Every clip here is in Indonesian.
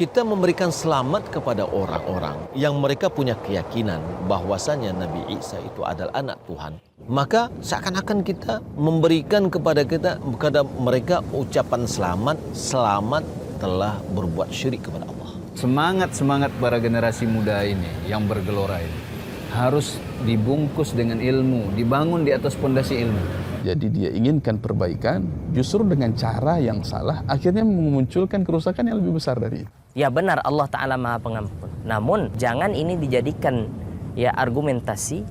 kita memberikan selamat kepada orang-orang yang mereka punya keyakinan bahwasanya Nabi Isa itu adalah anak Tuhan, maka seakan-akan kita memberikan kepada mereka ucapan selamat telah berbuat syirik kepada Allah. Semangat para generasi muda ini yang bergelora ini harus dibungkus dengan ilmu, dibangun di atas pondasi ilmu. Jadi dia inginkan perbaikan, justru dengan cara yang salah, akhirnya memunculkan kerusakan yang lebih besar dari itu. Ya benar, Allah Ta'ala Maha Pengampun. Namun jangan ini dijadikan argumentasi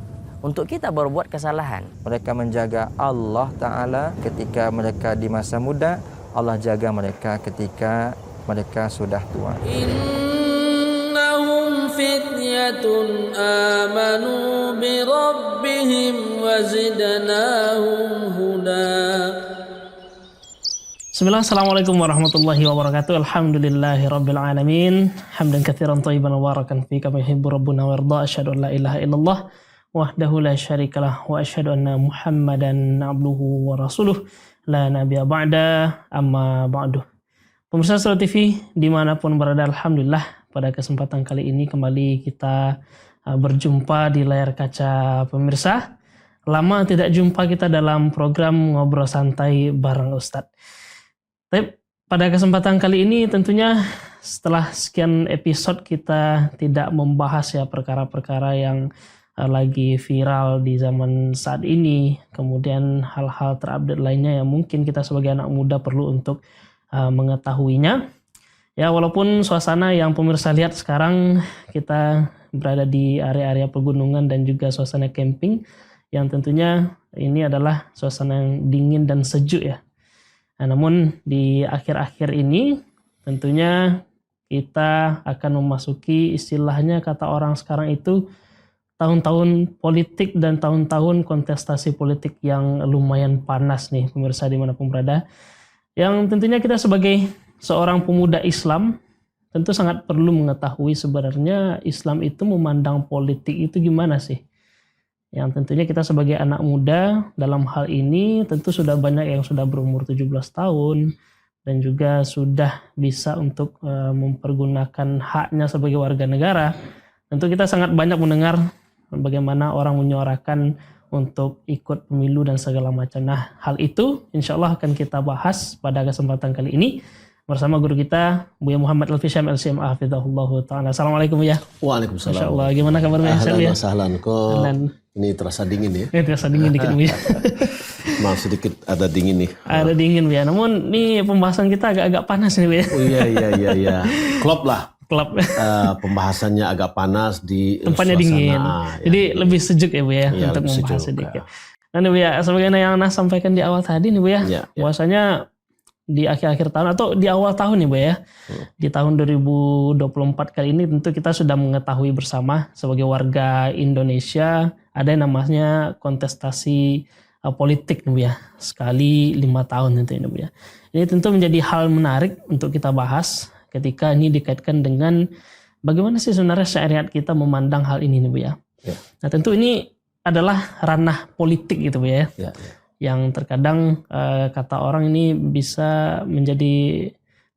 untuk kita berbuat kesalahan. Mereka menjaga Allah Ta'ala ketika mereka di masa muda, Allah jaga mereka ketika mereka sudah tua. Innahum fityatun amanu bi rabbihim wa zidnahum huda. Bismillah, assalamualaikum warahmatullahi wabarakatuh. Alhamdulillahi rabbil alamin. Hamdan katsiran thayyiban mubarakan fi kama yuhibbu rabbuna wa yarda. Asyhadu an la ilaha illallah wahdahu la syarikalah wa asyhadu anna Muhammadan abduhu wa rasuluh la nabiyya ba'da, amma ba'du. Pemirsa Solo TV dimanapun berada, alhamdulillah pada kesempatan kali ini kembali kita berjumpa di layar kaca pemirsa. Lama tidak jumpa kita dalam program Ngobrol Santai bareng Ustadz. Tapi pada kesempatan kali ini tentunya setelah sekian episode kita tidak membahas perkara-perkara yang lagi viral di zaman saat ini, kemudian hal-hal terupdate lainnya yang mungkin kita sebagai anak muda perlu untuk mengetahuinya. Ya, walaupun suasana yang pemirsa lihat sekarang kita berada di area-area pegunungan dan juga suasana camping yang tentunya ini adalah suasana yang dingin dan sejuk ya. Nah, namun di akhir-akhir ini tentunya kita akan memasuki istilahnya kata orang sekarang itu tahun-tahun politik dan tahun-tahun kontestasi politik yang lumayan panas nih pemirsa dimanapun berada. Yang tentunya kita sebagai seorang pemuda Islam tentu sangat perlu mengetahui sebenarnya Islam itu memandang politik itu gimana sih. Yang tentunya kita sebagai anak muda dalam hal ini tentu sudah banyak yang sudah berumur 17 tahun dan juga sudah bisa untuk mempergunakan haknya sebagai warga negara. Tentu kita sangat banyak mendengar bagaimana orang menyuarakan untuk ikut pemilu dan segala macam. Nah, hal itu insya Allah akan kita bahas pada kesempatan kali ini bersama guru kita Buya Muhammad Al-Fisham LCMA hafizahullah ta'ala. Assalamualaikum ya. Waalaikumsalam. Masya Allah, gimana kabarnya? Ahlan wa sahlan. Kok ini terasa dingin ya? Ini terasa dingin dikit Bu ya. Maaf sedikit ada dingin nih. Ada dingin Bu ya. Namun ini pembahasan kita agak-agak panas nih Bu ya. Oh iya. Klop lah. Klub. Pembahasannya agak panas di tempatnya suasana, dingin. Jadi lebih sejuk ya Bu ya, ya untuk membahas sejuk, sedikit. Nah nih Bu ya, sebagaimana yang Nas sampaikan di awal tadi nih Bu ya, bahwasanya di akhir-akhir tahun atau di awal tahun nih Bu ya, di tahun 2024 kali ini tentu kita sudah mengetahui bersama sebagai warga Indonesia ada yang namanya kontestasi politik nih Bu ya, sekali 5 tahun tentu ini Bu ya. Ini tentu menjadi hal menarik untuk kita bahas ketika ini dikaitkan dengan bagaimana sih sebenarnya syariat kita memandang hal ini nih Bu ya. Nah tentu ini adalah ranah politik gitu Bu ya. Yang terkadang kata orang ini bisa menjadi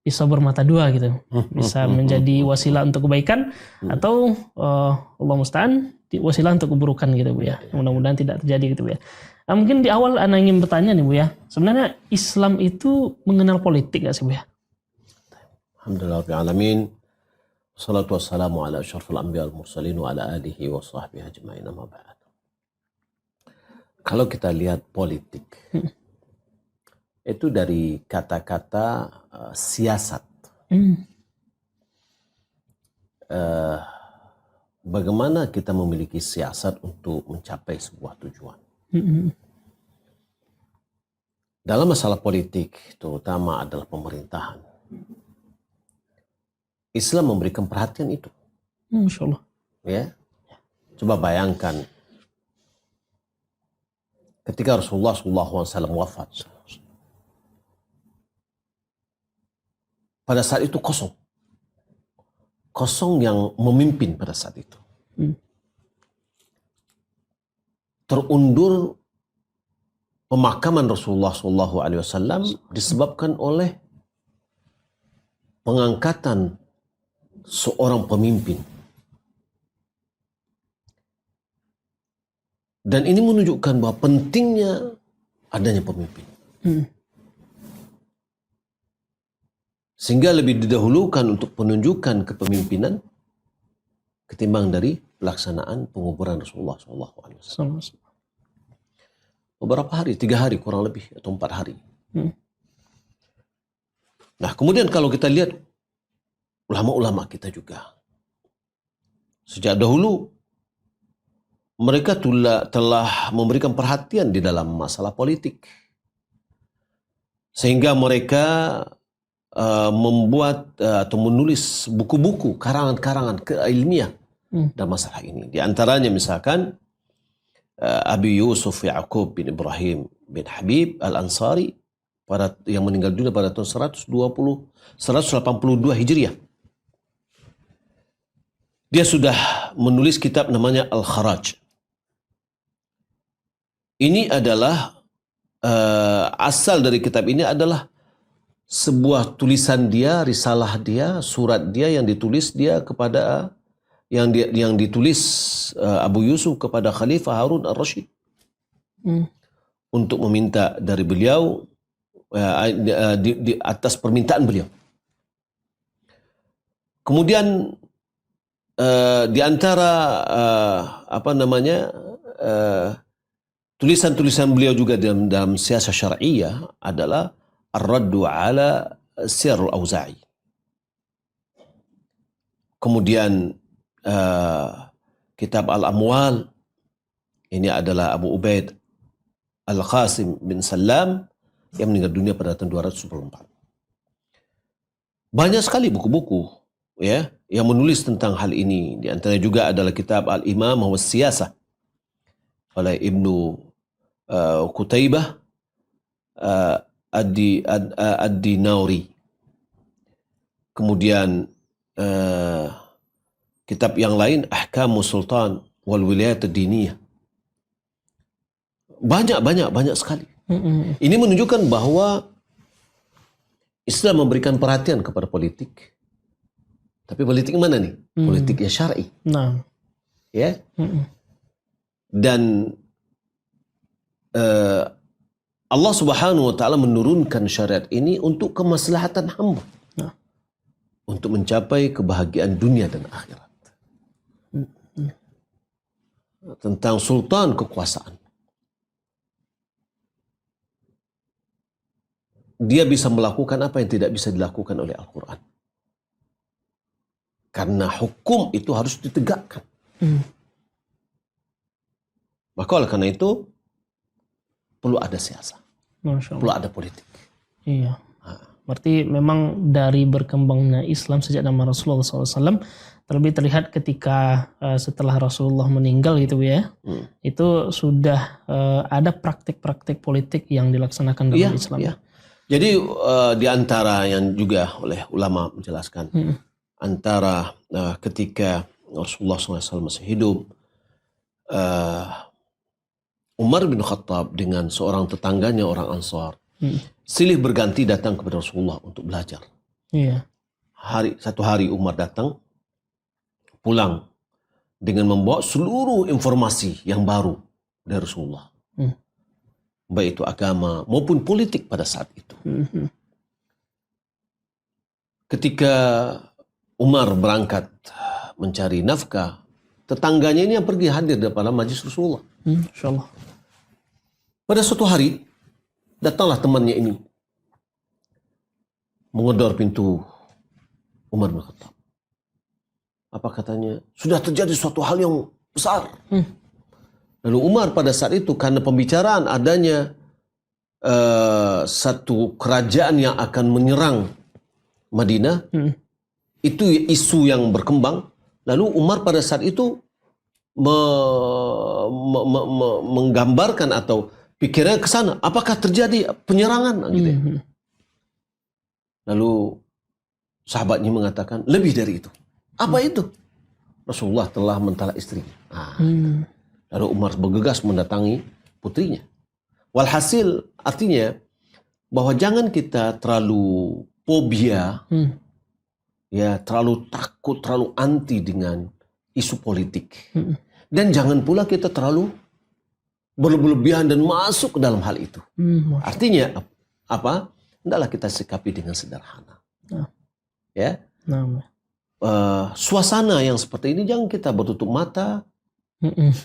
pisau bermata dua gitu. Bisa menjadi wasilah untuk kebaikan atau Allah musta'an wasilah untuk keburukan gitu Bu ya. Mudah-mudahan tidak terjadi gitu Bu ya. Nah, mungkin di awal Ana ingin bertanya nih Bu ya. Sebenarnya Islam itu mengenal politik gak sih Bu ya? Alhamdulillah rabbil alamin. Wassalatu wassalamu ala asyrafil anbiya wal mursalin wa ala alihi wa sahbihi ajmain, amma ba'd. Kalau kita lihat politik, itu dari kata-kata siasat. Bagaimana kita memiliki siasat untuk mencapai sebuah tujuan. Dalam masalah politik, terutama adalah pemerintahan, Islam memberikan perhatian itu. Masya Allah. Ya, coba bayangkan ketika Rasulullah SAW wafat, pada saat itu kosong yang memimpin pada saat itu. Terundur pemakaman Rasulullah SAW disebabkan oleh pengangkatan seorang pemimpin. Dan ini menunjukkan bahwa pentingnya adanya pemimpin. Sehingga lebih didahulukan untuk penunjukan kepemimpinan ketimbang dari pelaksanaan penguburan Rasulullah SAW. Beberapa hari, 3 hari kurang lebih, atau 4 hari. Nah, kemudian kalau kita lihat ulama-ulama kita juga, sejak dahulu mereka telah memberikan perhatian di dalam masalah politik. Sehingga mereka membuat atau menulis buku-buku, karangan-karangan keilmiah dalam masalah ini. Di antaranya misalkan Abi Yusuf Ya'qub bin Ibrahim bin Habib Al-Ansari yang meninggal dunia pada tahun 182 Hijriah. Dia sudah menulis kitab namanya Al-Kharaj. Ini adalah asal dari kitab ini adalah sebuah tulisan dia, risalah dia, surat dia yang ditulis dia kepada yang ditulis Abu Yusuf kepada Khalifah Harun Ar-Rasyid untuk meminta dari beliau di atas permintaan beliau. Kemudian di antara tulisan-tulisan beliau juga dalam siasah syar'iyah adalah Ar-Raddu ala Sirrul Auza'i. Kemudian kitab Al-Amwal, ini adalah Abu Ubaid Al-Qasim bin Salam yang meninggal dunia pada tahun 294. Banyak sekali buku-buku ya yang menulis tentang hal ini. Di antaranya juga adalah kitab Al-Imamah wa Siyasah oleh Ibnu Qutaibah Ad-Dinauri. Kemudian kitab yang lain Ahkamus Sultan wal Wilayat Ad-Diniyah. Banyak sekali. Ini menunjukkan bahwa Islam memberikan perhatian kepada politik. Tapi politik mana nih? Politik yang syar'i. Nah. Ya. Dan Allah Subhanahu wa taala menurunkan syariat ini untuk kemaslahatan hamba. Nah. Untuk mencapai kebahagiaan dunia dan akhirat. Tentang sultan kekuasaan. Dia bisa melakukan apa yang tidak bisa dilakukan oleh Al-Quran. Karena hukum itu harus ditegakkan. Maka oleh karena itu perlu ada siasat. Perlu ada politik. Iya. Berarti memang dari berkembangnya Islam sejak zaman Rasulullah SAW, terlebih terlihat ketika setelah Rasulullah meninggal gitu ya, itu sudah ada praktik-praktik politik yang dilaksanakan dalam Islam. Iya. Jadi di antara yang juga oleh ulama menjelaskan, antara ketika Rasulullah SAW masih hidup, Umar bin Khattab dengan seorang tetangganya orang Ansar, silih berganti datang kepada Rasulullah untuk belajar. Iya. Satu hari Umar datang, pulang dengan membawa seluruh informasi yang baru dari Rasulullah. Baik itu agama maupun politik pada saat itu. Ketika Umar berangkat mencari nafkah, tetangganya ini yang pergi hadir pada majlis Rasulullah. Insyaallah. Pada suatu hari, datanglah temannya ini. Menggedor pintu Umar bin Khattab. Apa katanya? Sudah terjadi suatu hal yang besar. Lalu Umar pada saat itu karena pembicaraan adanya satu kerajaan yang akan menyerang Madinah, itu isu yang berkembang. Lalu Umar pada saat itu menggambarkan atau pikirannya ke sana, apakah terjadi penyerangan gitu ya. Lalu sahabatnya mengatakan lebih dari itu. Apa itu? Rasulullah telah mentalak istrinya. Lalu Umar bergegas mendatangi putrinya. Walhasil artinya bahwa jangan kita terlalu fobia ya terlalu takut, terlalu anti dengan isu politik. Dan jangan pula kita terlalu berlebihan dan masuk ke dalam hal itu. Artinya apa? Hendaklah kita sikapi dengan sederhana. Ya. Suasana yang seperti ini jangan kita bertutup mata,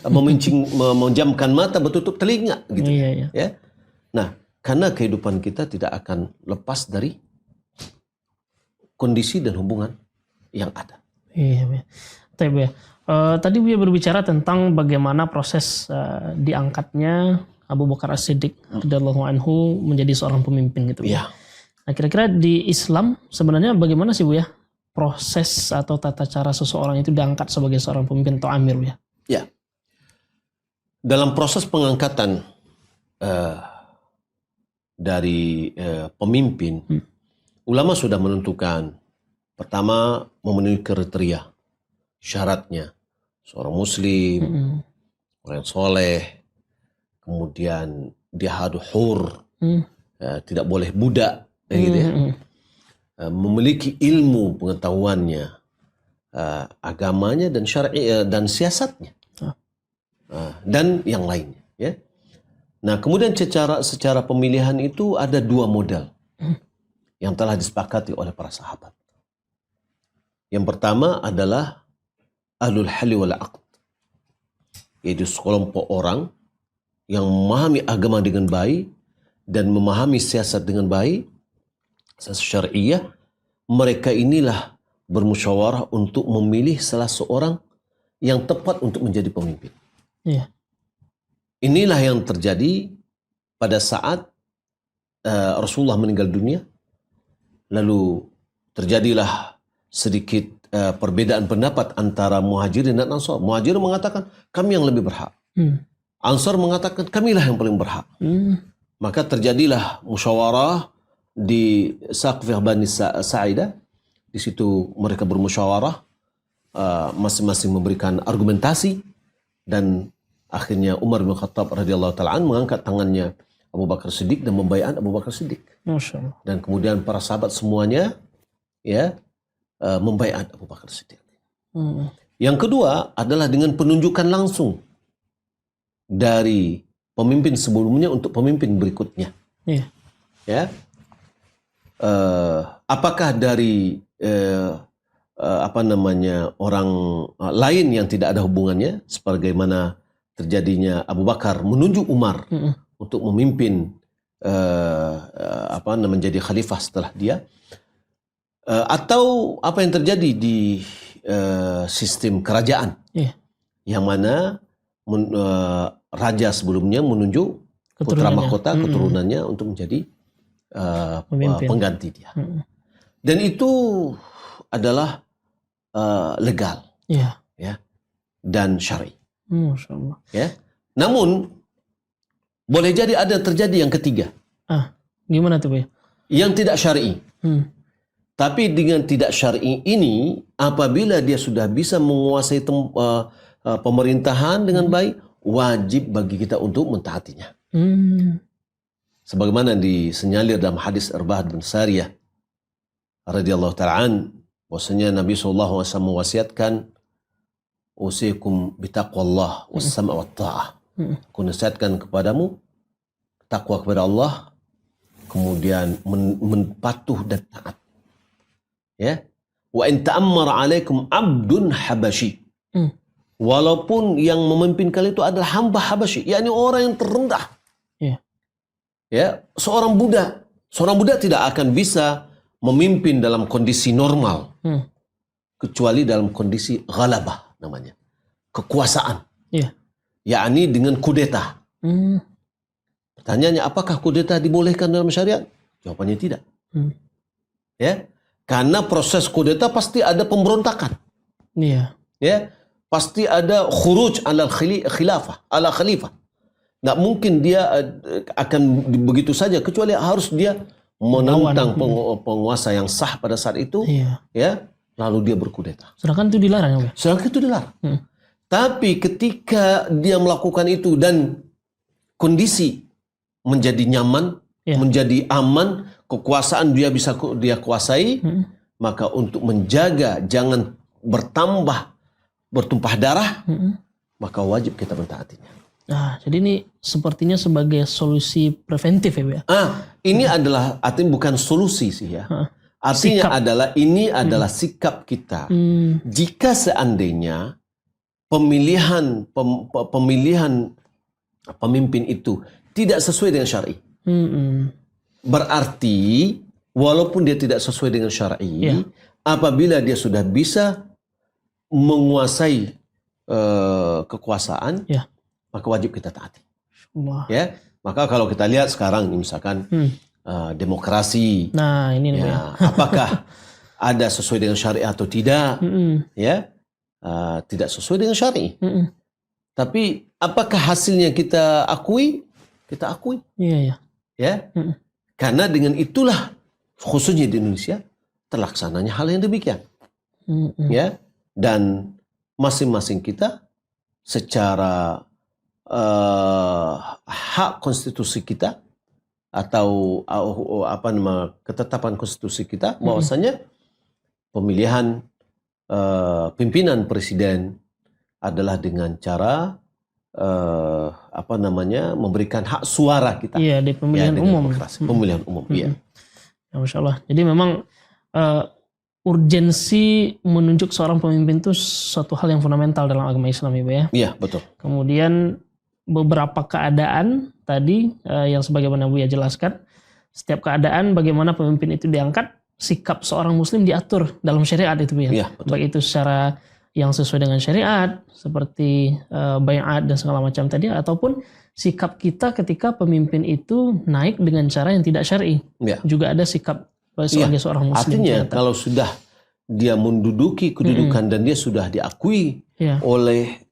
memejamkan mata, bertutup telinga gitu. Ya. Nah, karena kehidupan kita tidak akan lepas dari kondisi dan hubungan yang ada. Iya, Buya. Tadi Buya berbicara tentang bagaimana proses diangkatnya Abu Bakar As-Siddiq radhiyallahu anhu menjadi seorang pemimpin gitu. Iya. Nah, kira-kira di Islam sebenarnya bagaimana sih Buya proses atau tata cara seseorang itu diangkat sebagai seorang pemimpin atau amir Buya? Ya. Dalam proses pengangkatan dari pemimpin, ulama sudah menentukan pertama memenuhi kriteria syaratnya seorang muslim, orang soleh, kemudian dia harus hur, tidak boleh budak, gitu ya. Memiliki ilmu pengetahuannya, agamanya dan syar'i dan siasatnya, dan yang lainnya. Ya. Nah, kemudian secara pemilihan itu ada dua model yang telah disepakati oleh para sahabat. Yang pertama adalah ahlul halli wal aqd, yaitu sekelompok orang yang memahami agama dengan baik dan memahami siasat dengan baik, siasat syariah. Mereka inilah bermusyawarah untuk memilih salah seorang yang tepat untuk menjadi pemimpin. Iya. Inilah yang terjadi pada saat Rasulullah meninggal dunia. Lalu terjadilah sedikit perbedaan pendapat antara Muhajirin dan Ansar. Muhajirin mengatakan kami yang lebih berhak. Ansar mengatakan kamilah yang paling berhak. Maka terjadilah musyawarah di Saqifah Bani Sa'idah. Di situ mereka bermusyawarah, masing-masing memberikan argumentasi, dan akhirnya Umar bin Khattab radhiyallahu ta'ala mengangkat tangannya Abu Bakar Siddiq dan membaiat Abu Bakar Siddiq. Masya Allah. Dan kemudian para sahabat semuanya ya membaiat Abu Bakar Siddiq. Yang kedua adalah dengan penunjukan langsung dari pemimpin sebelumnya untuk pemimpin berikutnya. Ya. Apakah dari orang lain yang tidak ada hubungannya, sebagaimana terjadinya Abu Bakar menunjuk Umar untuk memimpin menjadi khalifah setelah dia, atau apa yang terjadi di sistem kerajaan, yang mana raja sebelumnya menunjuk putra mahkota keturunannya untuk menjadi pengganti dia. Dan itu adalah legal, ya, dan syar'i. Masya Allah. Ya. Namun boleh jadi ada terjadi yang ketiga. Gimana tuh, Buya? Yang tidak syar'i. Tapi dengan tidak syar'i ini, apabila dia sudah bisa menguasai pemerintahan dengan baik, wajib bagi kita untuk mentaatinya. Sebagaimana disenyalir dalam hadis Irbad bin Sariyah radhiyallahu ta'ala bahwasanya Nabi SAW mewasiatkan, usikum bitaqwallah was-sam' wa ta'ah. Aku nasihatkan kepadamu takwa kepada Allah, kemudian patuh dan taat. Ya. Wa in ta'ammara 'alaikum 'abdun habashi. Walaupun yang memimpin kalian itu adalah hamba Habasyi, yakni orang yang terendah. Ya, seorang budak. Seorang budak tidak akan bisa memimpin dalam kondisi normal. Kecuali dalam kondisi ghalabah namanya. Kekuasaan. Yakni dengan kudeta. Pertanyaannya, apakah kudeta dibolehkan dalam syariat? Jawabannya tidak. Ya, karena proses kudeta pasti ada pemberontakan. Ya, pasti ada khuruj ala khalifah. Nggak mungkin dia akan begitu saja, kecuali harus dia menentang penguasa yang sah pada saat itu, ya, lalu dia berkudeta. Sedangkan itu dilarang, ya? Sedangkan itu dilarang. Tapi ketika dia melakukan itu dan kondisi menjadi nyaman, menjadi aman, kekuasaan dia bisa dia kuasai, maka untuk menjaga jangan bertumpah darah, maka wajib kita mentaatinya. Nah, jadi ini sepertinya sebagai solusi preventif ya Bu ya. Ini adalah artinya bukan solusi sih ya. Artinya adalah sikap kita. Jika seandainya pemilihan pemimpin itu tidak sesuai dengan syar'i, berarti walaupun dia tidak sesuai dengan syar'i, apabila dia sudah bisa menguasai kekuasaan, maka wajib kita taati. Ya, maka kalau kita lihat sekarang misalkan demokrasi, nah ini nih, ya, apakah ada sesuai dengan syar'i atau tidak? Ya, tidak sesuai dengan syar'i. Tapi apakah hasilnya kita akui? Kita akui. Iya. Ya, karena dengan itulah khususnya di Indonesia terlaksananya hal yang demikian. Ya, dan masing-masing kita secara hak konstitusi kita atau ketetapan konstitusi kita bahwasanya pemilihan pimpinan presiden adalah dengan cara memberikan hak suara kita. Iya, di pemilihan umum. Pemilihan umum, iya. Ya, Masya Allah. Jadi memang urgensi menunjuk seorang pemimpin itu suatu hal yang fundamental dalam agama Islam, Ibu ya. Iya, betul. Kemudian beberapa keadaan tadi yang sebagaimana Buya jelaskan, setiap keadaan bagaimana pemimpin itu diangkat, sikap seorang muslim diatur dalam syariat itu Bu ya. Iya, betul. Baik itu secara yang sesuai dengan syariat seperti bai'at dan segala macam tadi, ataupun sikap kita ketika pemimpin itu naik dengan cara yang tidak syar'i. Ya. Juga ada sikap sebagai seorang muslim. Artinya kalau sudah dia menduduki kedudukan dan dia sudah diakui oleh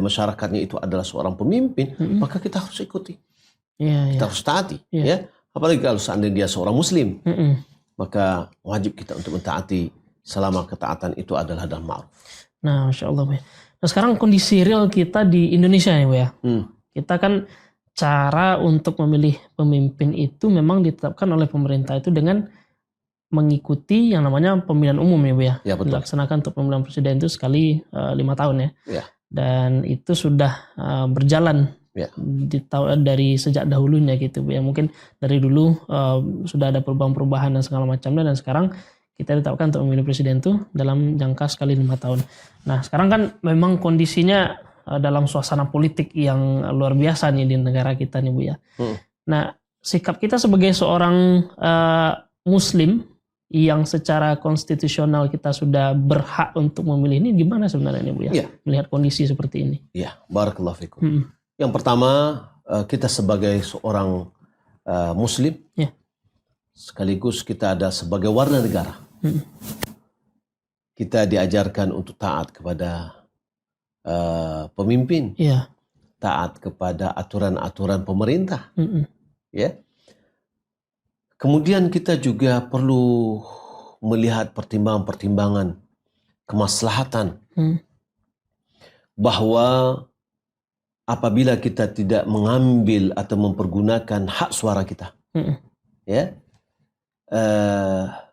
masyarakatnya itu adalah seorang pemimpin, maka kita harus ikuti. Kita harus taati, ya. Apalagi kalau seandainya dia seorang muslim, maka wajib kita untuk mentaati selama ketaatan itu adalah dalam ma'ruf. Nah, Masya Allah Bu ya. Nah sekarang kondisi real kita di Indonesia ya Bu ya. Kita kan cara untuk memilih pemimpin itu memang ditetapkan oleh pemerintah itu dengan mengikuti yang namanya pemilihan umum ya Bu ya. Ya, betul. Dilaksanakan untuk pemilihan presiden itu sekali 5 tahun ya. Ya. Dan itu sudah berjalan dari sejak dahulunya gitu Bu ya. Mungkin dari dulu sudah ada perubahan-perubahan dan segala macamnya, dan sekarang kita ditetapkan untuk memilih presiden itu dalam jangka sekali 5 tahun. Nah sekarang kan memang kondisinya dalam suasana politik yang luar biasa nih di negara kita nih Bu ya. Nah sikap kita sebagai seorang muslim yang secara konstitusional kita sudah berhak untuk memilih ini gimana sebenarnya nih Bu ya? Melihat kondisi seperti ini. Iya, barakallahu fikum. Yang pertama kita sebagai seorang muslim, sekaligus kita ada sebagai warga negara. Kita diajarkan untuk taat kepada pemimpin, taat kepada aturan-aturan pemerintah. Ya. Kemudian kita juga perlu melihat pertimbangan-pertimbangan kemaslahatan bahwa apabila kita tidak mengambil atau mempergunakan hak suara kita,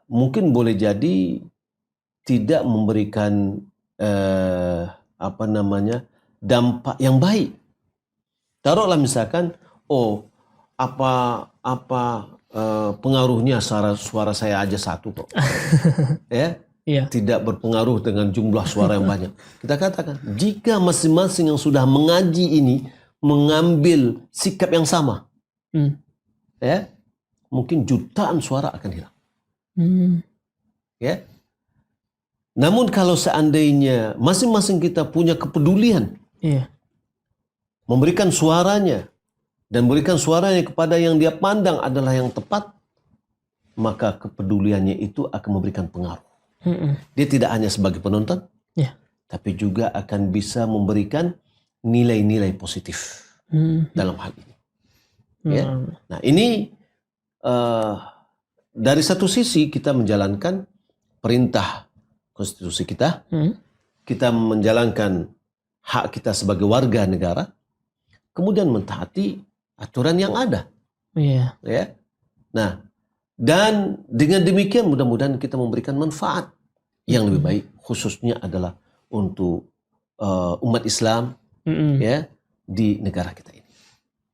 mungkin boleh jadi tidak memberikan dampak yang baik. Taruhlah misalkan, pengaruhnya suara saya aja 1 kok, tidak berpengaruh dengan jumlah suara yang banyak. Kita katakan, jika masing-masing yang sudah mengaji ini mengambil sikap yang sama, mungkin jutaan suara akan hilang. Namun kalau seandainya masing-masing kita punya kepedulian, memberikan suaranya dan berikan suaranya kepada yang dia pandang adalah yang tepat, maka kepeduliannya itu akan memberikan pengaruh. Dia tidak hanya sebagai penonton, tapi juga akan bisa memberikan nilai-nilai positif dalam hal ini. Nah ini dari satu sisi kita menjalankan perintah konstitusi kita, kita menjalankan hak kita sebagai warga negara, kemudian mentaati aturan yang ada. Nah, Dan dengan demikian mudah-mudahan kita memberikan manfaat yang lebih baik, khususnya adalah untuk umat Islam ya di negara kita ini.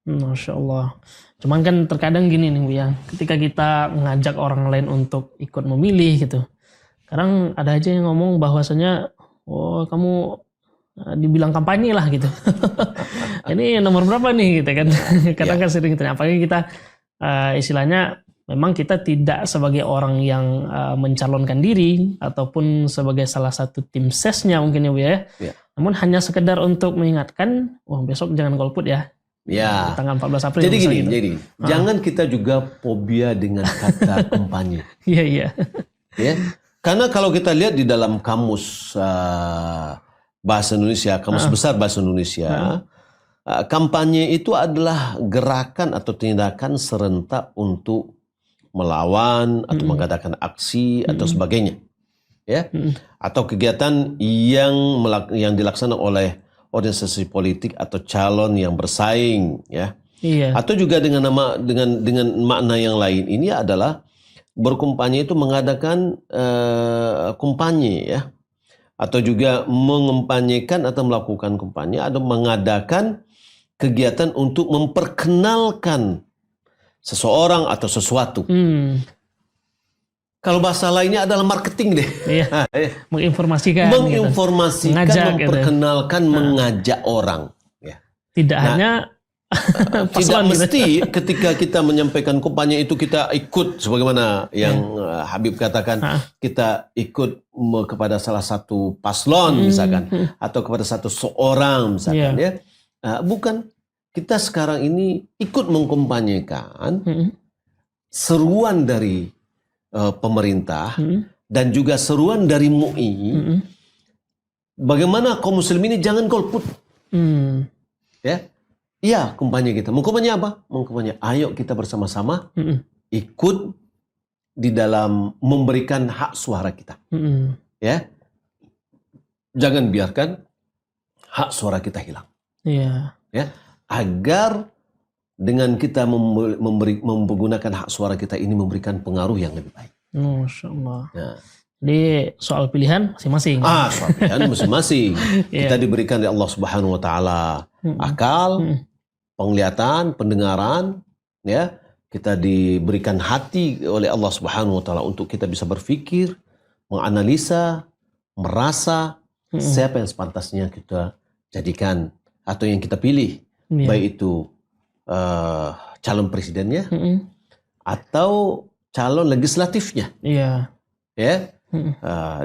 Masya Allah. Cuman kan terkadang gini nih Bu ya, ketika kita ngajak orang lain untuk ikut memilih gitu, kadang ada aja yang ngomong bahwasanya, oh kamu dibilang kampanye lah gitu. Ini nomor berapa nih gitu kan? Kadang kan sering tanya, apalagi kita istilahnya memang kita tidak sebagai orang yang mencalonkan diri ataupun sebagai salah satu tim sesnya mungkin ya Bu ya. Namun hanya sekedar untuk mengingatkan, wah besok jangan golput ya. Ya. Tanggal 14 April. Jadi gini, gitu. jangan kita juga fobia dengan kata kampanye. Iya. Ya. Karena kalau kita lihat di dalam kamus bahasa Indonesia, kamus besar bahasa Indonesia, kampanye itu adalah gerakan atau tindakan serentak untuk melawan atau mengadakan aksi atau sebagainya, ya, atau kegiatan yang dilaksanakan oleh organisasi politik atau calon yang bersaing, ya, atau juga dengan makna yang lain. Ini adalah berkampanye itu mengadakan kampanye, ya, atau juga mengempanyekan atau melakukan kampanye atau mengadakan kegiatan untuk memperkenalkan seseorang atau sesuatu. Kalau bahasa lainnya adalah marketing deh. Iya. Menginformasikan, mengajak, memperkenalkan, mengajak orang. Ya. Tidak hanya tidak mesti ketika kita menyampaikan kampanye itu kita ikut sebagaimana yang Habib katakan, kita ikut kepada salah satu paslon misalkan, atau kepada seorang misalkan, ya. Bukan, kita sekarang ini ikut mengkampanyekan seruan dari pemerintah dan juga seruan dari MUI, bagaimana kaum muslimin ini jangan golput. Ya, iya, kampanye kita. Mau kampanye apa? Mau kampanye, ayo kita bersama-sama ikut di dalam memberikan hak suara kita. Ya, jangan biarkan hak suara kita hilang. Ya, agar dengan kita menggunakan hak suara kita ini memberikan pengaruh yang lebih baik. Masya Allah. Ya. Jadi soal pilihan masing-masing. Soal pilihan masing-masing. Kita diberikan oleh Allah Subhanahu Wa Taala akal, penglihatan, pendengaran, ya. Kita diberikan hati oleh Allah Subhanahu Wa Taala untuk kita bisa berpikir, menganalisa, merasa siapa yang sepantasnya kita jadikan atau yang kita pilih, baik itu calon presidennya atau calon legislatifnya, ya,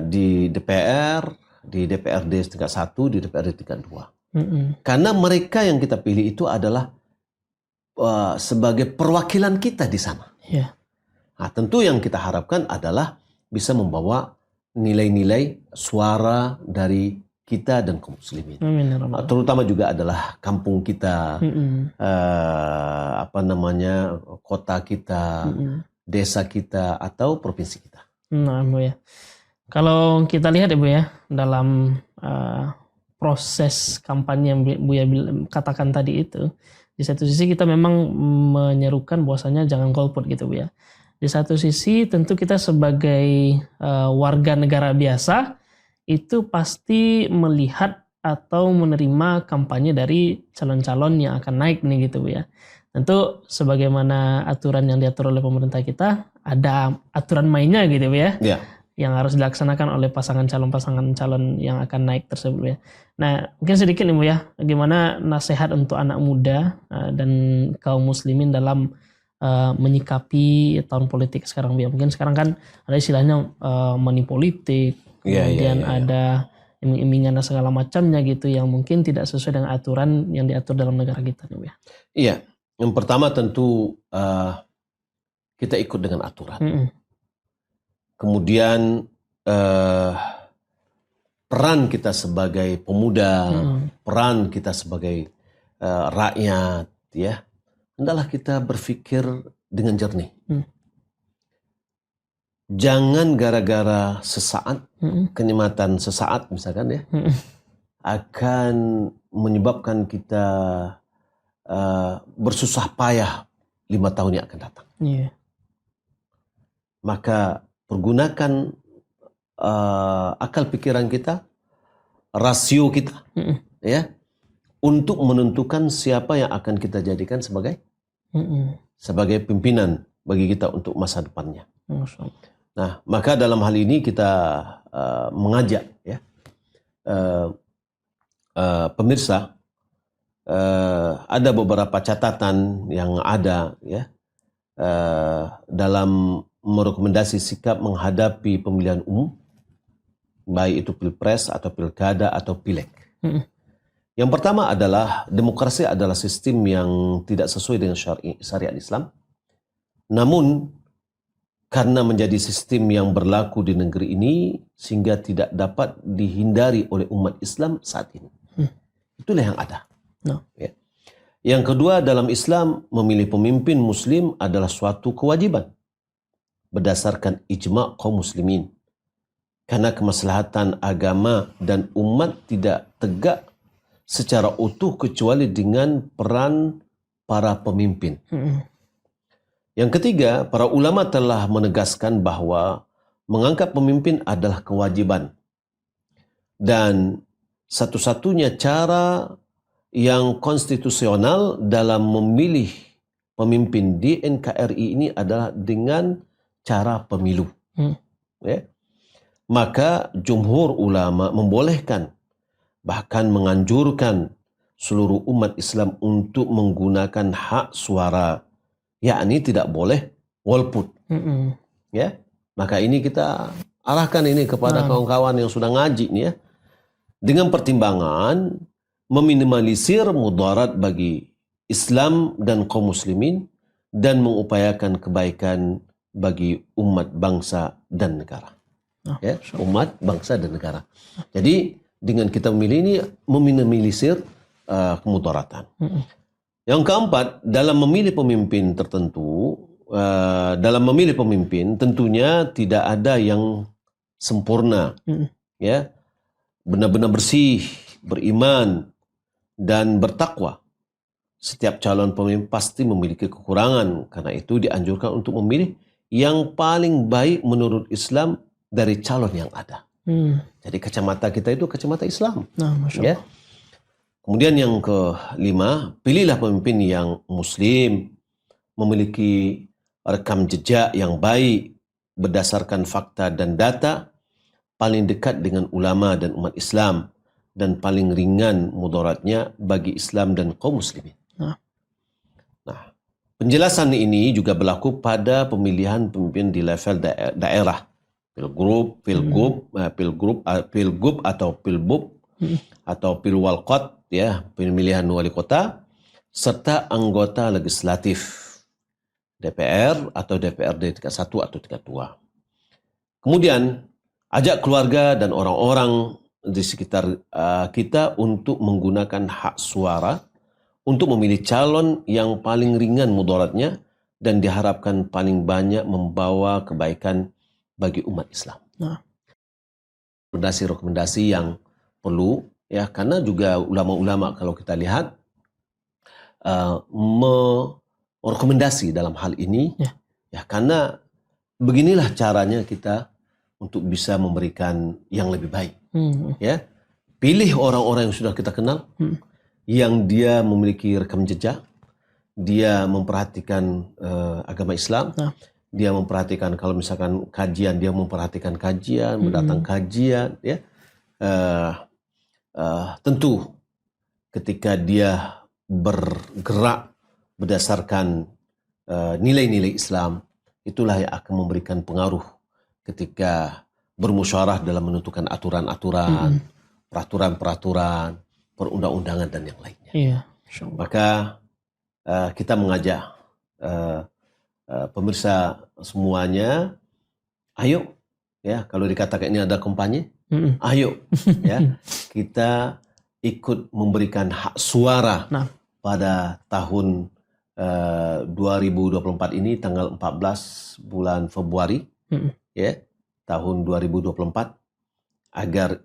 di DPR, di DPRD tingkat 1, di DPRD tingkat 2. Karena mereka yang kita pilih itu adalah sebagai perwakilan kita di sana. Nah, tentu yang kita harapkan adalah bisa membawa nilai-nilai suara dari kita dan kaum muslimin. Terutama juga adalah kampung kita, kota kita, desa kita atau provinsi kita. Nah, Bu ya. Kalau kita lihat ya Bu ya, dalam proses kampanye yang Bu ya katakan tadi itu, di satu sisi kita memang menyerukan bahwasanya jangan golput gitu Bu ya. Di satu sisi tentu kita sebagai warga negara biasa itu pasti melihat atau menerima kampanye dari calon-calon yang akan naik nih gitu Bu ya. Tentu sebagaimana aturan yang diatur oleh pemerintah kita, ada aturan mainnya gitu Bu ya. Yang harus dilaksanakan oleh pasangan calon yang akan naik tersebut Bu ya. Nah, mungkin sedikit nih Bu ya, bagaimana nasihat untuk anak muda dan kaum muslimin dalam menyikapi tahun politik sekarang Bu ya. Mungkin sekarang kan ada istilahnya money politik, kemudian ada iming-imingan dan segala macamnya gitu yang mungkin tidak sesuai dengan aturan yang diatur dalam negara kita nih, ya. Iya, yang pertama tentu kita ikut dengan aturan. Kemudian peran kita sebagai pemuda, peran kita sebagai rakyat, ya, hendaklah kita berpikir dengan jernih. Jangan gara-gara sesaat, kenikmatan sesaat misalkan ya, akan menyebabkan kita bersusah payah 5 tahun yang akan datang. maka pergunakan akal pikiran kita, rasio kita, ya, untuk menentukan siapa yang akan kita jadikan sebagai pimpinan bagi kita untuk masa depannya. Nah, maka dalam hal ini kita mengajak, ya, pemirsa, ada beberapa catatan yang ada, ya, dalam merekomendasi sikap menghadapi pemilihan umum, baik itu pilpres atau pilkada atau pileg. Yang pertama adalah demokrasi adalah sistem yang tidak sesuai dengan syariat Islam. Namun karena menjadi sistem yang berlaku di negeri ini sehingga tidak dapat dihindari oleh umat Islam saat ini. Itulah yang ada. Ya. Yang kedua, dalam Islam memilih pemimpin muslim adalah suatu kewajiban berdasarkan ijma' kaum muslimin. Karena kemaslahatan agama dan umat tidak tegak secara utuh kecuali dengan peran para pemimpin. Yang ketiga, para ulama telah menegaskan bahwa mengangkat pemimpin adalah kewajiban. Dan satu-satunya cara yang konstitusional dalam memilih pemimpin di NKRI ini adalah dengan cara pemilu. Ya. Maka jumhur ulama membolehkan, bahkan menganjurkan seluruh umat Islam untuk menggunakan hak suara, yakni tidak boleh golput. Ya, maka ini kita arahkan ini kepada kawan-kawan yang sudah ngaji nih, ya, dengan pertimbangan meminimalisir mudarat bagi Islam dan kaum muslimin dan mengupayakan kebaikan bagi umat bangsa dan negara. Ya, umat bangsa dan negara. Jadi dengan kita memilih ini meminimalisir kemudaratan. Yang keempat, dalam memilih pemimpin tertentu, tentunya tidak ada yang sempurna. Ya, benar-benar bersih, beriman dan bertakwa. Setiap calon pemimpin pasti memiliki kekurangan. Karena itu dianjurkan untuk memilih yang paling baik menurut Islam dari calon yang ada. Jadi kacamata kita itu kacamata Islam. Ya. Kemudian yang kelima, pilihlah pemimpin yang muslim, memiliki rekam jejak yang baik berdasarkan fakta dan data, paling dekat dengan ulama dan umat Islam, dan paling ringan mudaratnya bagi Islam dan kaum muslimin. Nah, penjelasan ini juga berlaku pada pemilihan pemimpin di level daerah, pilgub atau pilbub atau pilwalkot, ya, pemilihan wali kota, serta anggota legislatif DPR atau DPRD tingkat 1 atau tingkat 2. Kemudian ajak keluarga dan orang-orang di sekitar kita untuk menggunakan hak suara untuk memilih calon yang paling ringan mudaratnya dan diharapkan paling banyak membawa kebaikan bagi umat Islam. Rekomendasi yang perlu, ya, karena juga ulama-ulama kalau kita lihat merekomendasi dalam hal ini, ya, karena beginilah caranya kita untuk bisa memberikan yang lebih baik. Ya, pilih orang-orang yang sudah kita kenal, yang dia memiliki rekam jejak, dia memperhatikan agama Islam. Dia memperhatikan kalau misalkan kajian, dia memperhatikan kajian, mendatang kajian, ya. Tentu ketika dia bergerak berdasarkan nilai-nilai Islam, itulah yang akan memberikan pengaruh ketika bermusyawarah dalam menentukan aturan-aturan, peraturan-peraturan, perundang-undangan dan yang lainnya. Iya. Maka kita mengajak pemirsa semuanya, ayo, ya, kalau dikatakan ini ada kampanye, ayo, ya, kita ikut memberikan hak suara pada tahun 2024 ini, tanggal 14 bulan Februari, ya, tahun 2024, agar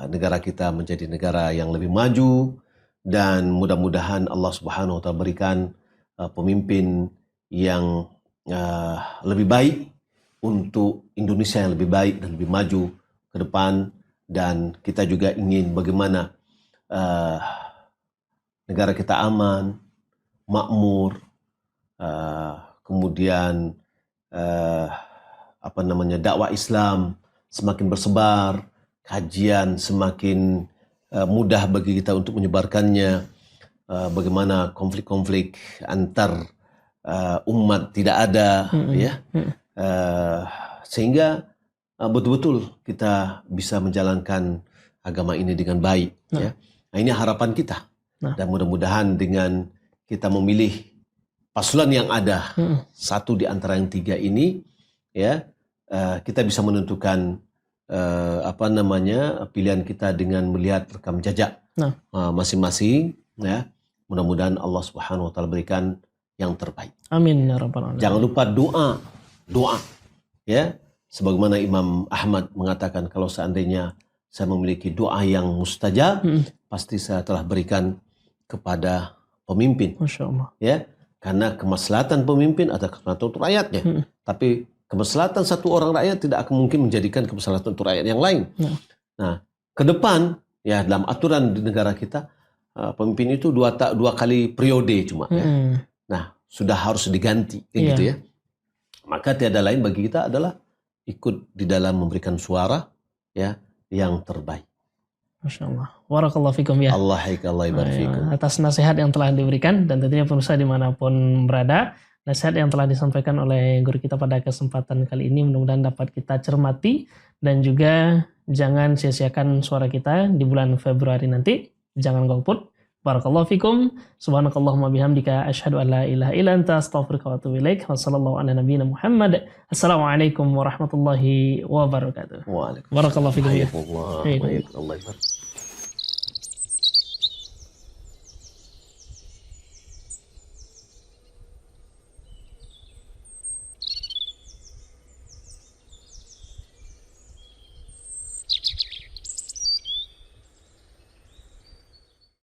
negara kita menjadi negara yang lebih maju, dan mudah-mudahan Allah Subhanahu wa taala berikan pemimpin yang lebih baik untuk Indonesia yang lebih baik dan lebih maju ke depan, dan kita juga ingin bagaimana negara kita aman, makmur, kemudian dakwah Islam semakin bersebar, kajian semakin mudah bagi kita untuk menyebarkannya, bagaimana konflik-konflik antar umat tidak ada, ya, sehingga betul-betul kita bisa menjalankan agama ini dengan baik. Ya. Nah, ini harapan kita, dan mudah-mudahan dengan kita memilih paslon yang ada, satu di antara yang tiga ini, ya, kita bisa menentukan pilihan kita dengan melihat rekam jejak masing-masing, ya. Mudah-mudahan Allah Subhanahu wa taala berikan yang terbaik. Amin ya rabbal alamin. Jangan lupa doa, ya. Sebagaimana Imam Ahmad mengatakan, kalau seandainya saya memiliki doa yang mustajab, pasti saya telah berikan kepada pemimpin. Masya Allah. Ya, karena kemaslahatan pemimpin adalah kemaslahatan untuk rakyatnya. Tapi kemaslahatan satu orang rakyat tidak akan mungkin menjadikan kemaslahatan untuk rakyat yang lain. Nah, ke depan, ya, dalam aturan di negara kita, pemimpin itu dua kali periode cuma. Ya. Nah, sudah harus diganti, gitu ya. Maka tiada lain bagi kita adalah ikut di dalam memberikan suara, ya, yang terbaik. Masya Allah. Warakallahu fikum ya. Allah ibarik fikum. Atas nasihat yang telah diberikan, dan tentunya pemirsa dimanapun berada, nasihat yang telah disampaikan oleh guru kita pada kesempatan kali ini mudah-mudahan dapat kita cermati, dan juga jangan sia-siakan suara kita di bulan Februari nanti. Jangan golput. Barakallahu fikum. Subhanakallahumma bihamdika asyhadu an la ilaha illa anta astaghfiruka wa atubu ilaik. Wassallallahu ala nabiyyina Muhammad. Assalamualaikum warahmatullahi wabarakatuh. Waalaikumsalam. Barakallahu fikum. Allah.